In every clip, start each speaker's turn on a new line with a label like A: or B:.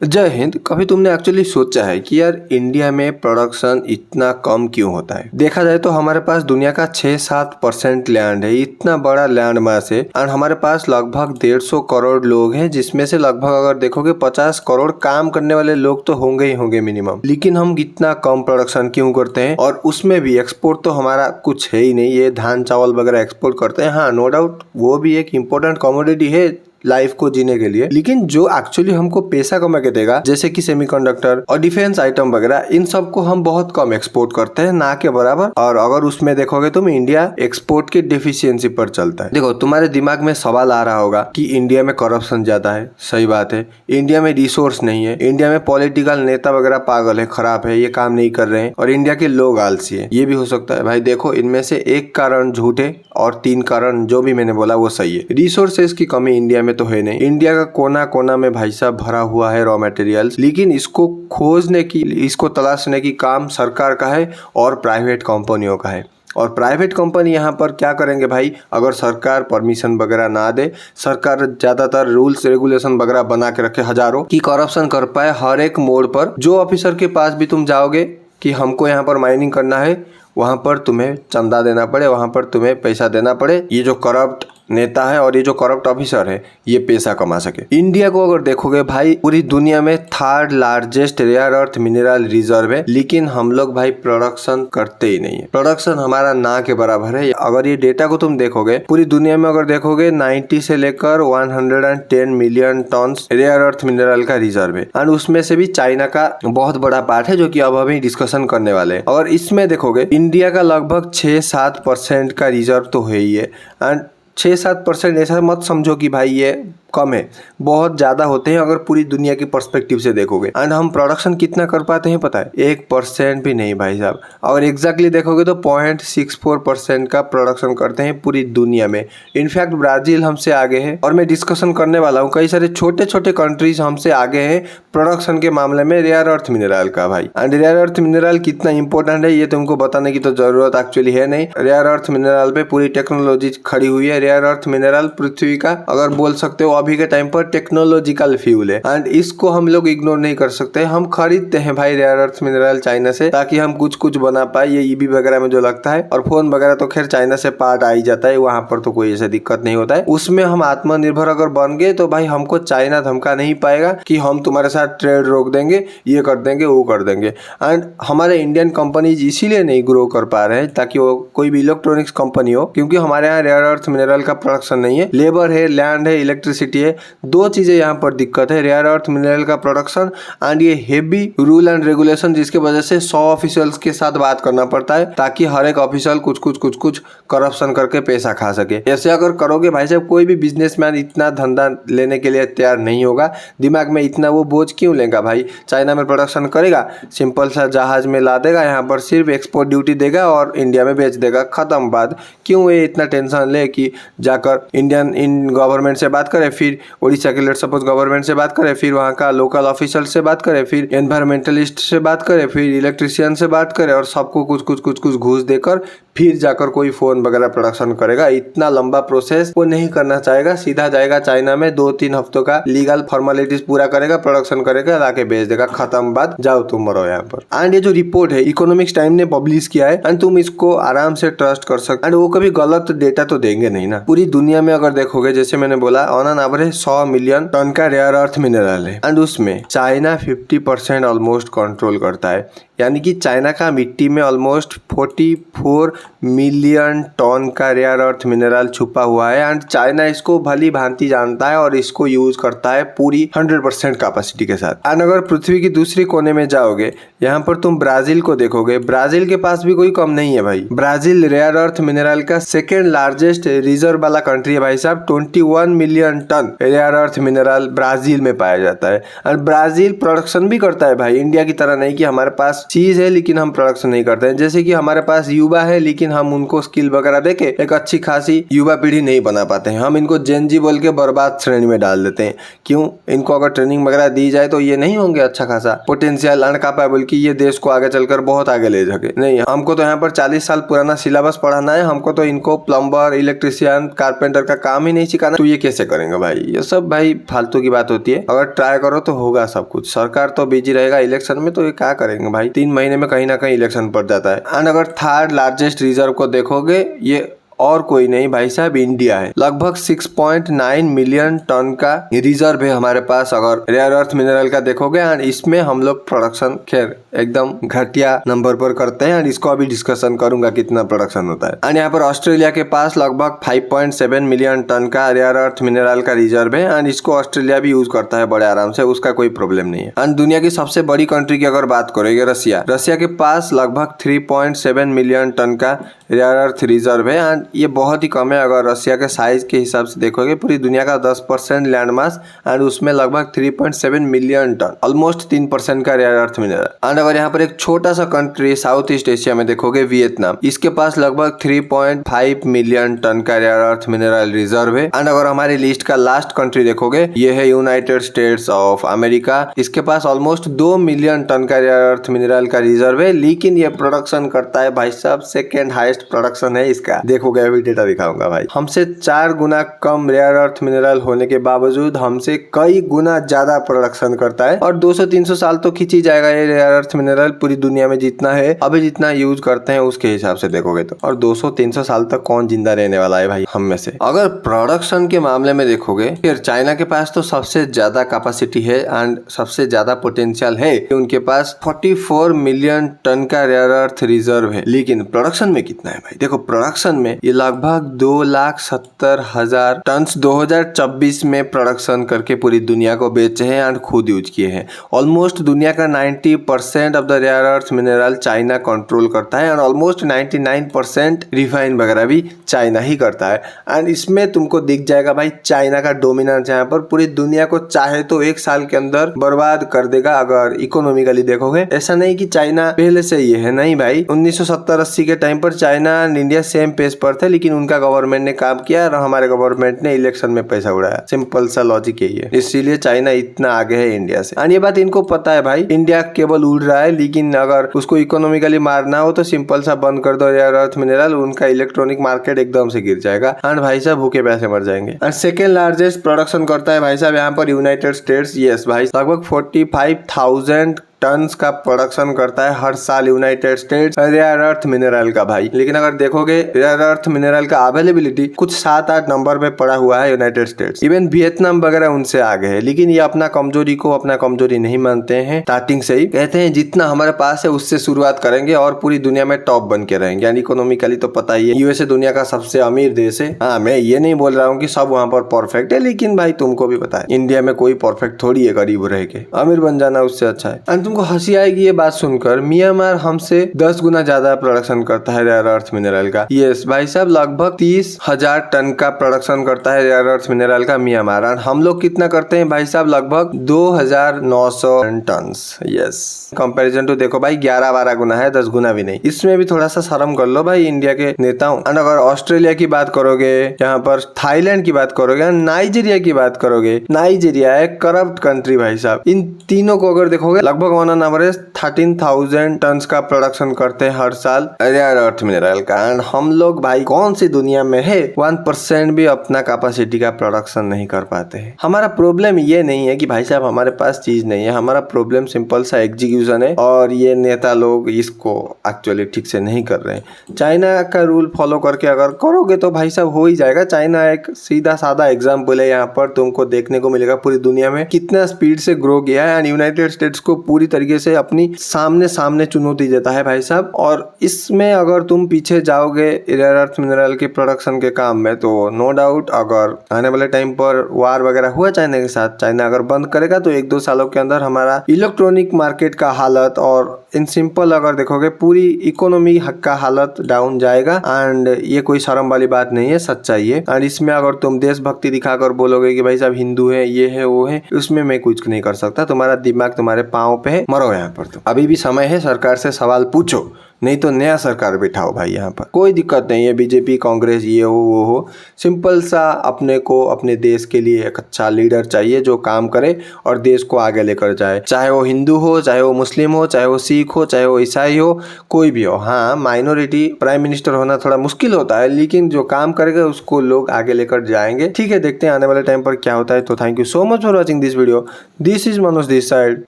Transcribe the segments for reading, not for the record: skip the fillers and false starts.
A: जय हिंद। कभी तुमने एक्चुअली सोचा है कि यार इंडिया में प्रोडक्शन इतना कम क्यों होता है? देखा जाए तो हमारे पास दुनिया का 6-7% लैंड है, इतना बड़ा लैंड मास है, और हमारे पास लगभग 150 करोड़ लोग हैं, जिसमें से लगभग अगर देखोगे 50 करोड़ काम करने वाले लोग तो होंगे ही होंगे मिनिमम। लेकिन हम इतना कम प्रोडक्शन क्यों करते हैं? और उसमें भी एक्सपोर्ट तो हमारा कुछ है ही नहीं, ये धान चावल वगैरह एक्सपोर्ट करते हैं। हाँ, नो डाउट वो भी एक इम्पोर्टेंट कमोडिटी है लाइफ को जीने के लिए, लेकिन जो एक्चुअली हमको पैसा कमा के देगा, जैसे कि सेमीकंडक्टर और डिफेंस आइटम वगैरह, इन सब को हम बहुत कम एक्सपोर्ट करते हैं, ना के बराबर। और अगर उसमें देखोगे तुम, इंडिया एक्सपोर्ट की डेफिशिएंसी पर चलता है। देखो, तुम्हारे दिमाग में सवाल आ रहा होगा कि इंडिया में करप्शन ज्यादा है। सही बात है, इंडिया में रिसोर्स नहीं है, इंडिया में पॉलिटिकल नेता वगैरह पागल है, खराब है, ये काम नहीं कर रहे हैं, और इंडिया के लोग आलसी है। ये भी हो सकता है भाई। देखो, इनमें से एक कारण झूठ है और 3 कारण जो भी मैंने बोला वो सही है। रिसोर्सेज की कमी इंडिया में तो है नहीं। इंडिया का कोना कोना में भाई साहब भरा हुआ है रॉ मटेरियल्स, लेकिन इसको खोजने की, इसको तलाशने की काम सरकार का है और प्राइवेट कंपनियों का है। और प्राइवेट कंपनी यहाँ पर क्या करेंगे भाई? अगर सरकार परमिशन वगैरह ना दे, सरकार ज्यादातर रूल्स रेगुलेशन वगैरह बना के रखे हजारों, की करप्शन कर पाए हर एक मोड़ पर। जो ऑफिसर के पास भी तुम जाओगे कि हमको यहाँ पर माइनिंग करना है, वहां पर तुम्हें चंदा देना पड़े, वहां पर तुम्हें पैसा देना पड़े। ये जो करप्ट नेता है और ये जो करप्ट ऑफिसर है, ये पैसा कमा सके। इंडिया को अगर देखोगे भाई, पूरी दुनिया में 3rd largest rare earth mineral reserve है, लेकिन हम लोग भाई प्रोडक्शन करते ही नहीं है। प्रोडक्शन हमारा ना के बराबर है। अगर ये डेटा को तुम देखोगे, पूरी दुनिया में अगर देखोगे 90 से लेकर 110 million ton rare earth mineral का रिजर्व है, और उसमें से भी चाइना का बहुत बड़ा पार्ट है, जो कि अब अभी डिस्कशन करने वाले हैं। और इसमें देखोगे इंडिया का लगभग 6-7% का रिजर्व तो है ही है। एंड 6-7% ऐसा मत समझो कि भाई ये कम है, बहुत ज्यादा होते हैं अगर पूरी दुनिया की पर्सपेक्टिव से देखोगे। एंड हम प्रोडक्शन कितना कर पाते हैं पता है? 1% भी नहीं भाई साहब। और एग्जैक्टली देखोगे तो 0.64% का प्रोडक्शन करते हैं पूरी दुनिया में। इनफैक्ट ब्राजील हमसे आगे है, और मैं डिस्कशन करने वाला हूँ, कई सारे छोटे छोटे कंट्रीज हमसे आगे हैं प्रोडक्शन के मामले में रेयर अर्थ मिनरल का भाई। एंड रेयर अर्थ मिनरल कितना इंपॉर्टेंट है ये तुमको बताने की तो जरूरत एक्चुअली है नहीं। रेयर अर्थ मिनरल पे पूरी टेक्नोलॉजी खड़ी हुई है। रेयर अर्थ मिनरल पृथ्वी का, अगर बोल सकते हो, अभी के टाइम पर टेक्नोलॉजिकल फ्यूल है, एंड इसको हम लोग इग्नोर नहीं कर सकते। हम खरीदते हैं भाई रेयर अर्थ मिनरल चाइना से, ताकि हम कुछ कुछ बना पाए। ये ईवी वगैरह में जो लगता है, और फोन वगैरह तो खैर चाइना से पार्ट आ ही जाता है, वहां पर तो कोई ऐसा दिक्कत नहीं होता है। उसमें हम आत्मनिर्भर अगर बन गए तो भाई हमको चाइना धमका नहीं पाएगा कि हम तुम्हारे साथ ट्रेड रोक देंगे, ये कर देंगे, वो कर देंगे। एंड हमारे इंडियन कंपनीज इसीलिए नहीं ग्रो कर पा रहे हैं ताकि वो कोई भी इलेक्ट्रॉनिक्स कंपनी हो, क्योंकि हमारे यहाँ रेयर अर्थ मिनरल का प्रोडक्शन नहीं है। लेबर है, लैंड है, इलेक्ट्रिसिटी है, 2 चीजें यहाँ पर दिक्कत है, रेयर अर्थ मिनरल का प्रोडक्शन एंड ये हेवी रूल एंड रेगुलेशन, जिसके वजह से 100 ऑफिशियल्स के साथ बात करना पड़ता है, ताकि हर एक ऑफिशियल कुछ कुछ करप्शन करके पैसा खा सके। ऐसे अगर करोगे भाई साहब, कोई भी बिजनेसमैन इतना धंधा लेने के लिए तैयार नहीं होगा। दिमाग में इतना वो बोझ क्यों लेगा भाई? चाइना में प्रोडक्शन करेगा, सिंपल सा जहाज में ला देगा, यहाँ पर सिर्फ एक्सपोर्ट ड्यूटी देगा और इंडिया में बेच देगा, खत्म बात। क्यों ये इतना टेंशन ले कि जाकर इंडियन गवर्नमेंट से बात करे, फिर उड़ीसा के लेट सपोज गवर्नमेंट से बात करे, फिर वहाँ का लोकल ऑफिसर से बात करे, फिर एनवायरमेंटलिस्ट से बात करे, फिर इलेक्ट्रिशियन से बात करे, और सबको कुछ घूस देकर फिर जाकर कोई फोन वगैरह प्रोडक्शन करेगा। इतना लंबा प्रोसेस वो नहीं करना चाहेगा। सीधा जाएगा चाइना में, 2-3 हफ्तों का लीगल फॉर्मेलिटीज पूरा करेगा, प्रोडक्शन करेगा, लाके बेच देगा, खत्म बात, जाओ तुम मरो यहाँ पर। एंड ये जो रिपोर्ट है इकोनॉमिक्स टाइम ने पब्लिश किया है, एंड तुम इसको आराम से ट्रस्ट कर सकते। एंड वो कभी गलत डेटा तो देंगे नहीं ना। पूरी दुनिया में अगर देखोगे, जैसे मैंने बोला, on an average 100 million ton का रेयर अर्थ मिनरल है, एंड उसमें चाइना 50% ऑलमोस्ट कंट्रोल करता है। यानी कि चाइना का मिट्टी में ऑलमोस्ट 44 मिलियन टन का रेयर अर्थ मिनरल छुपा हुआ है, एंड चाइना इसको भली भांति जानता है और इसको यूज करता है पूरी 100% कैपेसिटी के साथ। एंड अगर पृथ्वी की दूसरी कोने में जाओगे, यहाँ पर तुम ब्राजील को देखोगे, ब्राजील के पास भी कोई कम नहीं है भाई। ब्राजील रेयर अर्थ मिनरल का 2nd लार्जेस्ट रिजर्व वाला कंट्री है भाई साहब। 21 million ton rare earth mineral Brazil में पाया जाता है, और ब्राजील प्रोडक्शन भी करता है भाई। इंडिया की तरह नहीं कि हमारे पास चीज है लेकिन हम प्रोडक्शन नहीं करते हैं। जैसे कि हमारे पास युवा है लेकिन हम उनको स्किल वगैरह देके एक अच्छी खासी युवा पीढ़ी नहीं बना पाते हैं। हम इनको जेनजी बोल के बर्बाद श्रेणी में डाल देते हैं। क्यों? इनको अगर ट्रेनिंग वगैरह दी जाए तो ये नहीं होंगे अच्छा खासा पोटेंशियल अनकैपेबल कि ये देश को आगे चलकर बहुत आगे ले सके। नहीं, हमको तो यहाँ पर 40 साल पुराना सिलेबस पढ़ाना है। हमको तो इनको प्लम्बर, इलेक्ट्रिशियन, कारपेंटर का काम ही नहीं सिखाना। तो ये कैसे करेंगे भाई? ये सब भाई फालतू की बात होती है। अगर ट्राई करो तो होगा सब कुछ। सरकार तो बिजी रहेगा इलेक्शन में, तो ये क्या करेंगे भाई? 3 महीने में कहीं ना कहीं इलेक्शन पड़ जाता है। एंड अगर थर्ड लार्जेस्ट रिजर्व को देखोगे, ये और कोई नहीं भाई साहब, इंडिया है। लगभग 6.9 मिलियन टन का रिजर्व है हमारे पास अगर रेयर अर्थ मिनरल का देखोगे। एंड इसमें हम लोग प्रोडक्शन खैर एकदम घटिया नंबर पर करते हैं। एंड इसको अभी डिस्कशन करूंगा कितना प्रोडक्शन होता है। एंड यहाँ पर ऑस्ट्रेलिया के पास लगभग 5.7 मिलियन टन का रेयर अर्थ मिनरल का रिजर्व है। एंड इसको ऑस्ट्रेलिया भी यूज करता है बड़े आराम से, उसका कोई प्रॉब्लम नहीं है। एंड दुनिया की सबसे बड़ी कंट्री की अगर बात करेंगे रसिया के पास लगभग 3.7 मिलियन टन का रेयर अर्थ रिजर्व है। एंड ये बहुत ही कम है अगर रसिया के साइज के हिसाब से देखोगे। पूरी दुनिया का 10% लैंड मास एंड उसमें लगभग 3.7 मिलियन टन, ऑलमोस्ट 3% का रेयर अर्थ मिनरल। एंड अगर यहाँ पर एक छोटा सा कंट्री साउथ ईस्ट एशिया में देखोगे, वियतनाम, इसके पास लगभग 3.5 मिलियन टन का रेयर अर्थ मिनरल रिजर्व है। एंड अगर हमारी लिस्ट का लास्ट कंट्री देखोगे, ये है यूनाइटेड स्टेट्स ऑफ अमेरिका। इसके पास ऑलमोस्ट 2 मिलियन टन का रेयर अर्थ मिनरल का रिजर्व है, लेकिन ये प्रोडक्शन करता है भाई साहब, सेकेंड हाईएस्ट प्रोडक्शन है इसका। देखोगे अभी डेटा दिखाऊंगा भाई। हमसे 4 गुना कम रेयर अर्थ मिनरल होने के बावजूद हमसे कई गुना ज्यादा प्रोडक्शन करता है। और 200-300 साल तो खींच ही जाएगा ये रेयर अर्थ मिनरल पूरी दुनिया में जितना है अभी, जितना यूज करते हैं उसके हिसाब से देखोगे तो। और 200-300 साल तक कौन जिंदा रहने वाला है भाई हम में से। अगर प्रोडक्शन के मामले में देखोगे, फिर चाइना के पास तो सबसे ज्यादा कैपेसिटी है एंड सबसे ज्यादा पोटेंशियल है। उनके पास 44 मिलियन टन का रेयर अर्थ रिजर्व है। लेकिन प्रोडक्शन में कितना है भाई? देखो प्रोडक्शन में ये लगभग 2,70,000 टन 2024 में प्रोडक्शन करके पूरी दुनिया को बेचे हैं एंड खुद यूज किए हैं। ऑलमोस्ट दुनिया का 90% of the rare earth mineral China control करता है एंड ऑलमोस्ट 99% रिफाइन वगैरह भी चाइना ही करता है। एंड इसमें तुमको दिख जाएगा भाई चाइना का डोमिनेंस, यहाँ पर पूरी दुनिया को चाहे तो 1 साल के अंदर बर्बाद कर देगा अगर इकोनॉमिकली देखोगे। ऐसा नहीं कि चाइना पहले से ये है, नहीं भाई। 1970-80 के टाइम पर China and India same page पर थे, लेकिन उनका गवर्नमेंट ने काम किया और हमारे गवर्नमेंट ने इलेक्शन में पैसा उड़ाया। सिंपल सा लॉजिक यही है, इसीलिए चाइना इतना आगे है इंडिया से। और ये बात इनको पता है भाई, इंडिया केवल उड़ रहा है, लेकिन अगर उसको इकोनॉमिकली मारना हो तो सिंपल सा बंद कर दो रेयर अर्थ मिनरल, उनका इलेक्ट्रॉनिक मार्केट एकदम से गिर जाएगा एंड भाई साहब भूखे पैसे मर जाएंगे। एंड सेकेंड लार्जेस्ट प्रोडक्शन करता है भाई साहब यहाँ पर यूनाइटेड स्टेट्स। यस भाई, लगभग 45,000 टन्स का प्रोडक्शन करता है हर साल United States rare earth mineral का भाई। लेकिन अगर देखोगे रेयर अर्थ मिनरल का अवेलेबिलिटी कुछ 7-8 नंबर पे पड़ा हुआ है यूनाइटेड स्टेट्स। इवन वियतनाम वगैरह उनसे आगे है, लेकिन ये अपना कमजोरी नहीं मानते हैं। स्टार्टिंग से ही कहते हैं जितना हमारे पास है उससे शुरुआत करेंगे और पूरी दुनिया में टॉप बन के रहेंगे। यानी इकोनॉमिकली तो पता ही है यूएसए दुनिया का सबसे अमीर देश है। हाँ, मैं ये नहीं बोल रहा हूँ कि सब वहाँ पर परफेक्ट है, लेकिन भाई तुमको भी पता है इंडिया में कोई परफेक्ट थोड़ी है। गरीब रह के अमीर बन जाना उससे अच्छा है। तुमको हंसी आएगी ये बात सुनकर, म्यांमार हमसे 10 गुना ज्यादा प्रोडक्शन करता है रेयर अर्थ मिनरल का। यस भाई साहब, लगभग 30,000 टन का प्रोडक्शन करता है रेयर अर्थ मिनरल का म्यांमार। हम लोग कितना करते हैं भाई साहब? लगभग 2,900 टन। यस, कंपैरिजन टू देखो भाई 11-12 गुना है, 10 गुना भी नहीं। इसमें भी थोड़ा सा शर्म कर लो भाई इंडिया के नेताओं। एंड अगर ऑस्ट्रेलिया की बात करोगे, यहाँ पर थाईलैंड की बात करोगे, नाइजीरिया की बात करोगे, नाइजीरिया एक करप्ट कंट्री भाई साहब। इन तीनों को अगर देखोगे लगभग ऑन एन एवरेज 13,000 टन का प्रोडक्शन करते हैं हर साल रेयर अर्थ मिनरल का। एंड हम लोग भाई कौन सी दुनिया में है 1% भी अपना कैपेसिटी का प्रोडक्शन नहीं कर पाते हैं। हमारा प्रॉब्लम ये नहीं है कि भाई साहब हमारे पास चीज नहीं है, हमारा प्रॉब्लम सिंपल सा एग्जीक्यूशन है और ये नेता लोग इसको एक्चुअली ठीक से नहीं कर रहे हैं। चाइना का रूल फॉलो करके अगर करोगे तो भाई साहब हो ही जाएगा। चाइना एक सीधा साधा एग्जाम्पल है, यहाँ पर तुमको देखने को मिलेगा पूरी दुनिया में कितना स्पीड से ग्रो किया है। एंड यूनाइटेड स्टेट्स को पूरी तरीके से अपनी सामने चुनौती देता है भाई साहब। और इसमें अगर तुम पीछे जाओगे रेयर अर्थ मिनरल के प्रोडक्शन के काम में, तो नो डाउट अगर आने वाले टाइम पर वार वगैरह हुआ चाइना के साथ, चाइना अगर बंद करेगा तो 1-2 सालों के अंदर हमारा इलेक्ट्रॉनिक मार्केट का हालत और इन सिंपल अगर देखोगे पूरी इकोनॉमी का हालत डाउन जाएगा। एंड ये कोई शर्म वाली बात नहीं है, सच्चाई है। और इसमें अगर तुम देशभक्ति दिखाकर बोलोगे कि भाई साहब हिंदू है, ये है वो है, उसमें मैं कुछ नहीं कर सकता। तुम्हारा दिमाग तुम्हारे पाँव पे है, मरो यहाँ पर। तो अभी भी समय है, सरकार से सवाल पूछो, नहीं तो नया सरकार बिठाओ भाई। यहाँ पर कोई दिक्कत नहीं है, बीजेपी कांग्रेस ये हो वो हो, सिंपल सा अपने को अपने देश के लिए एक अच्छा लीडर चाहिए जो काम करे और देश को आगे लेकर जाए। चाहे वो हिंदू हो, चाहे वो मुस्लिम हो, चाहे वो सिख हो, चाहे वो ईसाई हो, कोई भी हो। हाँ, माइनॉरिटी प्राइम मिनिस्टर होना थोड़ा मुश्किल होता है, लेकिन जो काम करेगा उसको लोग आगे लेकर जाएंगे। ठीक है, देखते हैं आने वाले टाइम पर क्या होता है। तो thank you so much for watching this video. This is Manoj this side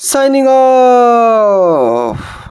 A: signing off.